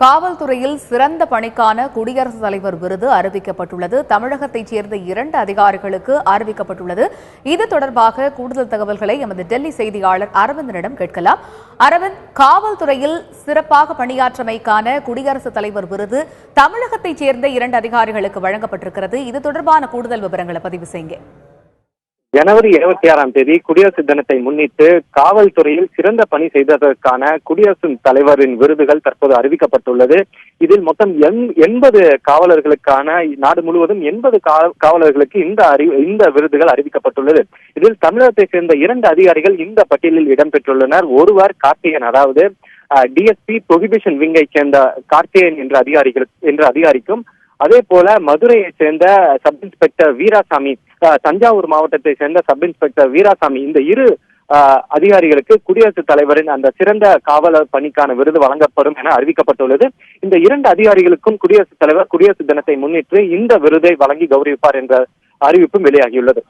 காவல்துறையில் சிறந்த பணிக்கான குடியரசுத் தலைவர் விருது அறிவிக்கப்பட்டுள்ளது. தமிழகத்தைச் சேர்ந்த 2 அதிகாரிகளுக்கு அறிவிக்கப்பட்டுள்ளது. இது தொடர்பாக கூடுதல் தகவல்களை எமது டெல்லி செய்தியாளர் அரவிந்தனிடம் கேட்கலாம். அரவிந்த், காவல்துறையில் சிறப்பாக பணியாற்றமைக்கான குடியரசுத் தலைவர் விருது தமிழகத்தைச் சேர்ந்த 2 அதிகாரிகளுக்கு வழங்கப்பட்டிருக்கிறது. இது தொடர்பான கூடுதல் விவரங்களை பதிவு செய்யுங்க. ஜனவரி 26ஆம் தேதி குடியரசு தினத்தை முன்னிட்டு காவல்துறையில் சிறந்த பணி செய்ததற்கான குடியரசுத் தலைவரின் விருதுகள் தற்போது அறிவிக்கப்பட்டுள்ளது. இதில் மொத்தம் 80 காவலர்களுக்கான நாடு முழுவதும் 80 காவலர்களுக்கு இந்த விருதுகள் அறிவிக்கப்பட்டுள்ளது. இதில் தமிழகத்தை சேர்ந்த 2 அதிகாரிகள் இந்த பட்டியலில் இடம்பெற்றுள்ளனர். ஒருவர் கார்த்திகேயன், அதாவது டிஎஸ்பி புரோஹிபிஷன் விங்கை சேர்ந்த கார்த்திகேயன் என்ற அதிகாரிக்கும், அதே போல மதுரையை சேர்ந்த சப் இன்ஸ்பெக்டர் வீராசாமி, தஞ்சாவூர் மாவட்டத்தை சேர்ந்த சப் இன்ஸ்பெக்டர் வீராசாமி, இந்த 2 அதிகாரிகளுக்கு குடியரசுத் தலைவரின் அந்த சிறந்த காவலர் பணிக்கான விருது வழங்கப்படும் என அறிவிக்கப்பட்டுள்ளது. இந்த 2 அதிகாரிகளுக்கும் குடியரசுத் தலைவர் குடியரசு தினத்தை முன்னிட்டு இந்த விருதை வழங்கி கௌரவிப்பார் என்ற அறிவிப்பும் வெளியாகியுள்ளது.